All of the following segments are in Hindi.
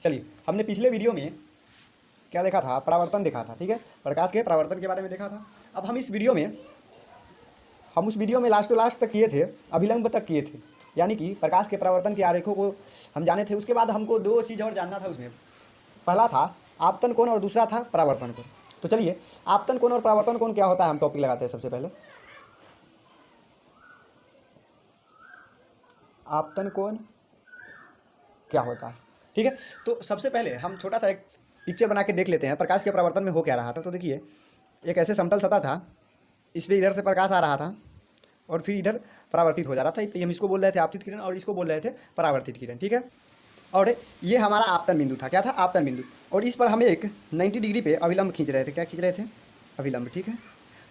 चलिए, हमने पिछले वीडियो में क्या देखा था, परावर्तन देखा था, ठीक है, प्रकाश के परावर्तन के बारे में देखा था। अब हम इस वीडियो में, हम उस वीडियो में लास्ट टू लास्ट तक किए थे, अभिलंब तक किए थे, यानी कि प्रकाश के परावर्तन के आरेखों को हम जाने थे। उसके बाद हमको दो चीज़ और जानना था उसमें। पहला था आपतन कोण और दूसरा था परावर्तन कोण। तो चलिए, आपतन कोण और परावर्तन कोण क्या होता है हम टॉपिक लगाते हैं। सबसे पहले आपतन कोण क्या होता है, ठीक है। तो सबसे पहले हम छोटा सा एक पिक्चर बना के देख लेते हैं प्रकाश के परावर्तन में हो क्या रहा था। तो देखिए, एक ऐसे समतल सतह था, इस पर इधर से प्रकाश आ रहा था और फिर इधर परावर्तित हो जा रहा था। तो हम इसको बोल रहे थे आपतित किरण और इसको बोल रहे थे परावर्तित किरण, ठीक है। और ये हमारा आपतन बिंदु था। क्या था? आपतन बिंदु। और इस पर हम एक 90 डिग्री पे अभिलंब खींच रहे थे। क्या खींच रहे थे? अभिलंब, ठीक है,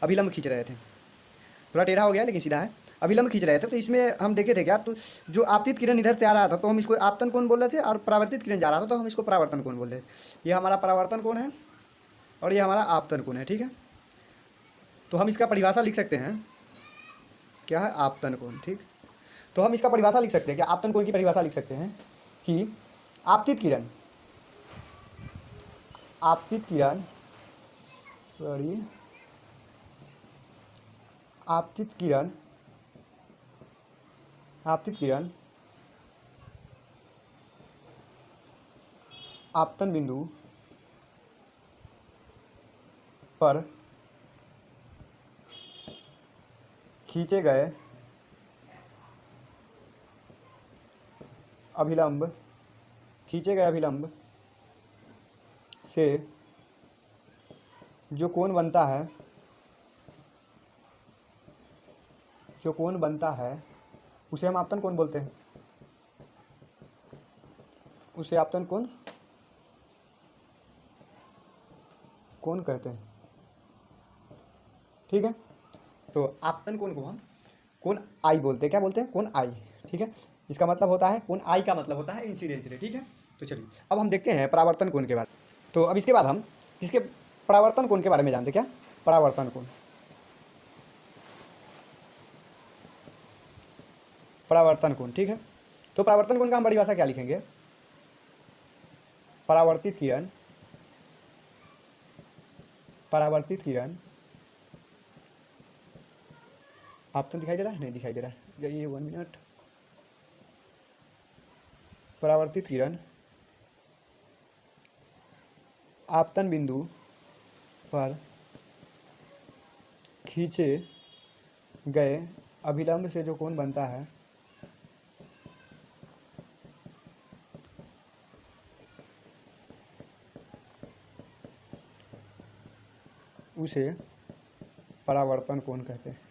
अभिलंब खींच रहे थे। थोड़ा टेढ़ा हो गया लेकिन सीधा है। अभिलंब खींच रहे थे। तो इसमें हम देखे थे क्या, तो जो आपतित किरण इधर से आ रहा था तो हम इसको आपतन कोण बोल रहे थे, और परावर्तित किरण जा रहा था तो हम इसको परावर्तन कोण बोल रहे थे। ये हमारा परावर्तन कोण है और ये हमारा आपतन कोण है, ठीक है। तो हम इसका परिभाषा लिख सकते हैं, क्या है? आपतन कोण, ठीक। तो हम इसका परिभाषा लिख सकते हैं, क्या आपतन कोण की परिभाषा लिख सकते हैं कि आपतित किरण, आपतित किरण, सॉरी, आपतित किरण, आपतित किरण आपतन बिंदु पर खींचे गए अभिलंब, खींचे गए अभिलंब से जो कोण बनता है, जो कोण बनता है उसे हम आपतन कोण बोलते हैं। उसे आपतन कोण कोण कहते हैं, ठीक है। तो आपतन कोण को हम कोण आई बोलते हैं। क्या बोलते हैं? कोण आई, ठीक है। इसका मतलब होता है, कोण आई का मतलब होता है इंसिडेंस रे, ठीक है। तो चलिए, अब हम देखते हैं परावर्तन कोण के बारे में। तो अब इसके बाद हम इसके परावर्तन कोण के बारे में जानते हैं। क्या? परावर्तन कोण, परावर्तन कोण, ठीक है। तो परावर्तन कोण का हम परिभाषा क्या लिखेंगे? परावर्तित किरण, परावर्तित किरण, आपतन दिखाई दे रहा है? नहीं दिखाई दे रहा है, ये 1 मिनट। परावर्तित किरण आपतन बिंदु पर खींचे गए अभिलंब से जो कोण बनता है उसे परावर्तन कोण कहते हैं।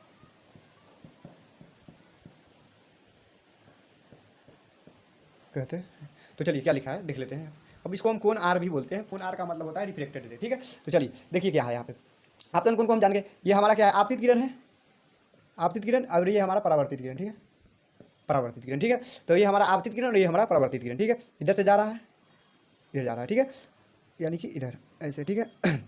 तो चलिए, क्या लिखा है देख लेते हैं। अब इसको हम कोण आर भी बोलते हैं। कोण आर का मतलब होता है रिफ्लेक्टेड रे, ठीक है। तो चलिए देखिए क्या है यहाँ पे। आपतन कोण को हम जान गए, ये हमारा क्या है? आपतित किरण है, आपतित किरण, और ये हमारा परावर्तित किरण, ठीक है, परावर्तित किरण, ठीक है। तो ये हमारा आपतित किरण और ये हमारा परावर्तित किरण, ठीक है। इधर से जा रहा है, इधर जा रहा है, ठीक है, यानी कि इधर ऐसे, ठीक है।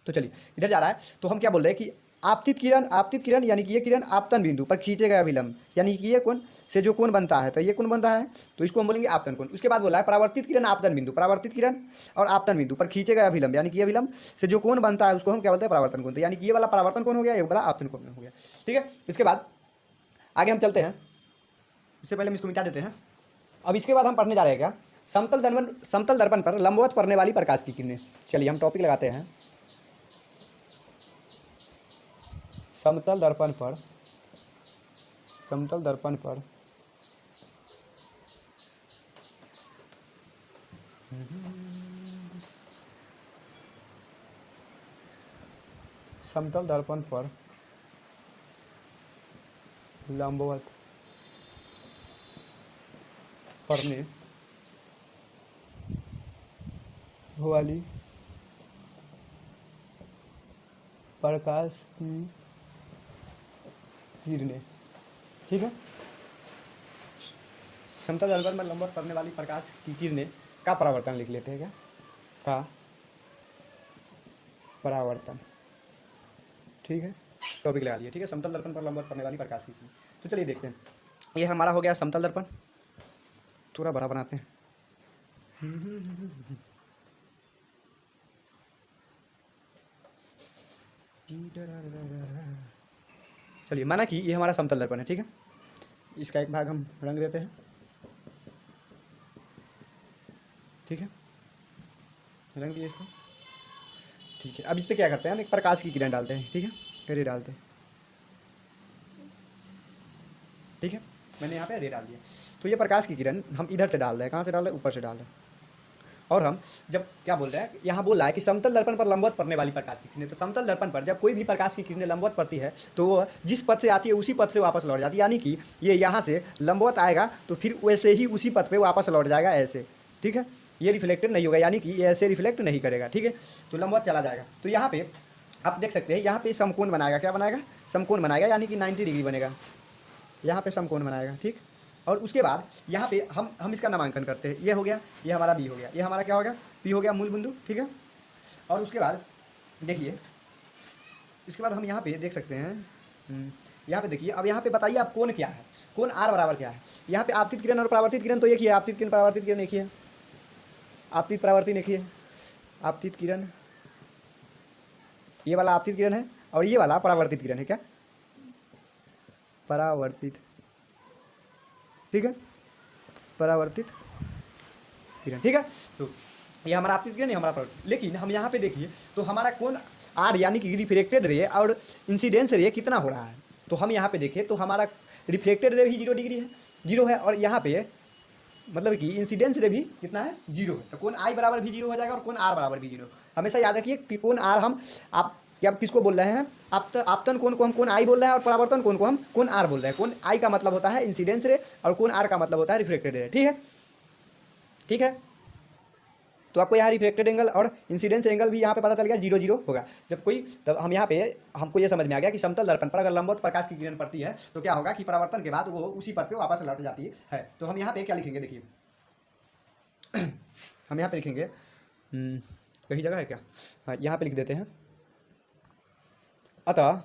तो चलिए, इधर जा रहा है तो हम क्या बोल रहे हैं कि आपतित किरण, आपतित किरण यानी कि ये किरण आपतन बिंदु पर खींचे गए अभिलंब, यानी कि ये कोण से जो कोण बनता है, तो ये कोण बन रहा है तो इसको हम बोलेंगे आपतन कोण। उसके बाद बोला है परावर्तित किरण आपतन बिंदु, परावर्तित किरण और आपतन बिंदु पर खींचे गए अभिलंब, यानी कि ये अभिलंब से जो कोण बनता है उसको हम क्या बोलते हैं? परावर्तन कोण। तो यानी कि ये वाला परावर्तन कोण हो गया, ये वाला आपतन कोण हो गया, ठीक है। इसके बाद आगे हम चलते हैं। उससे पहले हम इसको मिटा देते हैं। अब इसके बाद हम पढ़ने जा रहे हैं क्या? समतल दर्पण पर लंबवत पड़ने वाली प्रकाश की किरणें। चलिए हम टॉपिक लगाते हैं, समतल दर्पण पर, समतल दर्पण पर समतल दर्पण पर लंबवत पड़ने वाली प्रकाश की किरणें, ठीक है। समतल दर्पण पर लंबवत पड़ने वाली प्रकाश की किरणें का परावर्तन लिख लेते हैं। क्या? का परावर्तन, ठीक है, टॉपिक लगा लिया, ठीक है। समतल दर्पण पर लंबवत पड़ने वाली प्रकाश की किरणें। तो चलिए देखते हैं, ये हमारा हो गया समतल दर्पण। थोड़ा बड़ा बनाते हैं, चलिए, माना कि ये हमारा समतल दर्पण है, ठीक है। इसका एक भाग हम रंग देते हैं, ठीक है, रंग दिए इसको, ठीक है। अब इस पर क्या करते हैं, हम एक प्रकाश की किरण डालते हैं, ठीक है, रे डालते हैं, ठीक है। मैंने यहाँ पे रे डाल दिया। तो ये प्रकाश की किरण हम इधर से डाल रहे हैं, कहाँ से डाल रहे हैं, ऊपर से डाल रहे हैं। और हम जब क्या बोल रहे हैं, यहाँ बोल रहा है कि समतल दर्पण पर लंबवत पड़ने वाली प्रकाश की किरणें, तो समतल दर्पण पर जब कोई भी प्रकाश की किरणें लंबवत पड़ती है तो वो जिस पथ से आती है उसी पथ से वापस लौट जाती है, यानी कि ये यहाँ से लंबवत आएगा तो फिर वैसे ही उसी पथ पे वापस लौट जाएगा, ऐसे, ठीक है। ये रिफ्लेक्टेड नहीं होगा, यानी कि ये ऐसे रिफ्लेक्ट नहीं करेगा, ठीक है। तो लंबवत चला जाएगा। तो यहाँ पे आप देख सकते हैं, यहाँ पे समकोण बनाएगा, क्या बनाएगा, समकोण बनाएगा, यानी कि 90 डिग्री बनेगा, यहाँ पे समकोण बनाएगा, ठीक। और उसके बाद यहाँ पे हम इसका नामांकन करते हैं, ये हो गया, ये हमारा बी हो गया, ये हमारा क्या हो गया, पी हो गया, मूल बिंदु, ठीक है। और उसके बाद देखिए, इसके बाद हम यहाँ पे देख सकते हैं, यहाँ पे देखिए, अब यहाँ पे बताइए आप कोण क्या है, कोण आर बराबर क्या है। यहाँ पे आपतित किरण और परावर्तित किरण तो एक ही है, आपतित किरण परावर्तित किरण एक ही है, आपतित परावर्तित एक ही है, आपतित किरण, ये वाला आपतित किरण है और ये वाला परावर्तित किरण है, क्या, परावर्तित, ठीक है, परावर्तित किरण, ठीक है। तो ये हमारा आपतित किरण, ये हमारा परावर्तित। लेकिन हम यहाँ पे देखिए तो हमारा कोण आर यानी कि रिफ्लेक्टेड रे और इंसिडेंस रे कितना हो रहा है। तो हम यहाँ पे देखें तो हमारा रिफ्लेक्टेड रे भी 0 डिग्री है, 0 है, और यहाँ पे मतलब कि इंसिडेंस रे भी कितना है, 0 है। तो कोण आई बराबर भी 0 हो जाएगा और कोण आर बराबर भी 0। हमेशा याद रखिए कि कोण आर हम आप क्या किसको बोल रहे हैं, आपतन कोण को हम कोण आई बोल रहे हैं और परावर्तन कोण को हम कोण आर बोल रहे हैं। कोण आई का मतलब होता है इंसिडेंस रे और कोण आर का मतलब होता है रिफ्लेक्टेड रे, ठीक है, ठीक है। तो आपको यहाँ रिफ्लेक्टेड एंगल और इंसिडेंस एंगल भी यहाँ पे पता चल गया, 0 0 होगा जब कोई, तब हम यहाँ पे हमको ये समझ में आ गया कि समतल दर्पण पर अगर लंबवत प्रकाश की किरण पड़ती है तो क्या होगा कि परावर्तन के बाद वो उसी पथ पे वापस लौट जाती है। तो हम यहाँ पे क्या लिखेंगे, देखिए हम यहाँ पे लिखेंगे, कहीं जगह है क्या, हाँ यहाँ पे लिख देते हैं, अतः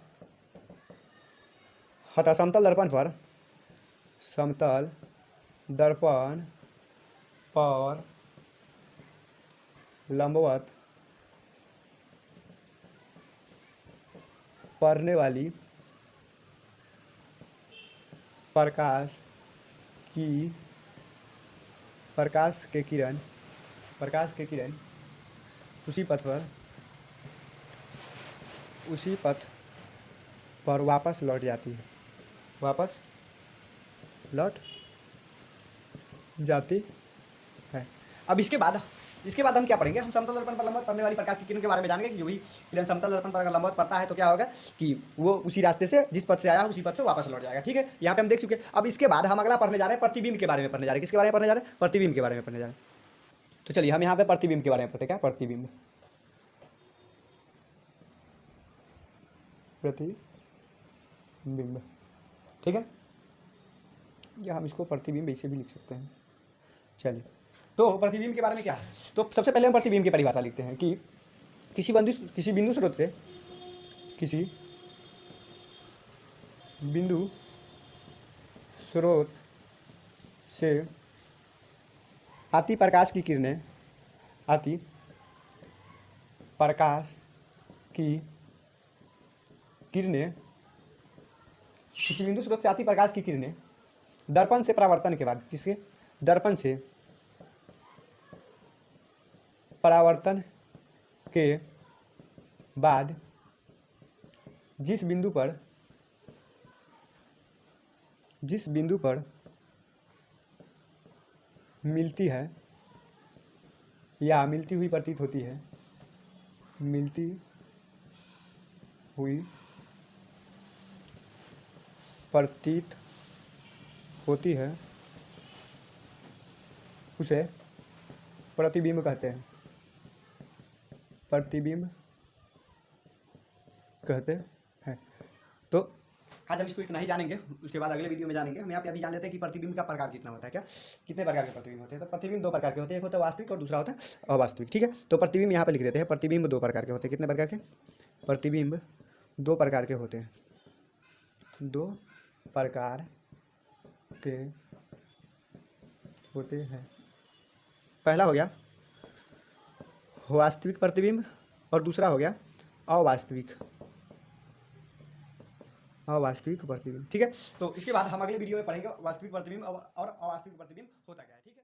समतल दर्पण पर, समतल दर्पण पर लंबवत पड़ने वाली प्रकाश के किरण उसी पथ पर वापस लौट जाती है, वापस लौट जाती है। अब इसके बाद हम क्या पढ़ेंगे, हम समतल दर्पण पर लंबवत पड़ने वाली प्रकाश की किरण के बारे में जानेंगे कि जो भी किरण समतल दर्पण पर अगर लंबवत पड़ता है तो क्या होगा कि वो उसी रास्ते से, जिस पथ से आया उसी पथ से वापस लौट जाएगा, ठीक है। यहाँ पे हम देख चुके। अब इसके बाद हम अगला पढ़ने जा रहे हैं प्रतिबिंब के बारे में पढ़ने जा रहे हैं। किसके बारे में पढ़ने जा रहे हैं, प्रतिबिंब के बारे में पढ़ने जा रहे हैं। तो चलिए हम यहाँ पे प्रतिबिंब के बारे में पढ़ते हैं, क्या, प्रतिबिंब, ठीक है, या हम इसको प्रतिबिंब ऐसे भी लिख सकते हैं। चलिए, तो प्रतिबिंब के बारे में क्या है, तो सबसे पहले हम प्रतिबिंब की परिभाषा लिखते हैं कि किसी बिंदु स्रोत से आती प्रकाश की किरणें किसी बिंदु स्रोत से आती प्रकाश की किरणें दर्पण से परावर्तन के बाद, किसके, दर्पण से परावर्तन के बाद जिस बिंदु पर मिलती है या मिलती हुई प्रतीत होती है, उसे प्रतिबिंब कहते हैं, तो आज हम इसको इतना ही जानेंगे, उसके बाद अगले वीडियो में जानेंगे। हम यहाँ पे अभी जान लेते हैं कि प्रतिबिंब का प्रकार कितना होता है, क्या, कितने प्रकार के प्रतिबिंब होते हैं। तो प्रतिबिंब 2 प्रकार के होते हैं, एक होता है वास्तविक और दूसरा होता है अवास्तविक, ठीक है। तो प्रतिबिंब यहाँ पे लिख देते हैं, प्रतिबिंब 2 प्रकार के होते हैं। कितने प्रकार के, प्रतिबिंब 2 प्रकार के होते हैं, 2 प्रकार के होते हैं। पहला हो गया वास्तविक प्रतिबिंब और दूसरा हो गया अवास्तविक प्रतिबिंब। ठीक है, तो इसके बाद हम अगले वीडियो में पढ़ेंगे वास्तविक प्रतिबिंब और अवास्तविक प्रतिबिंब होता क्या है। ठीक है।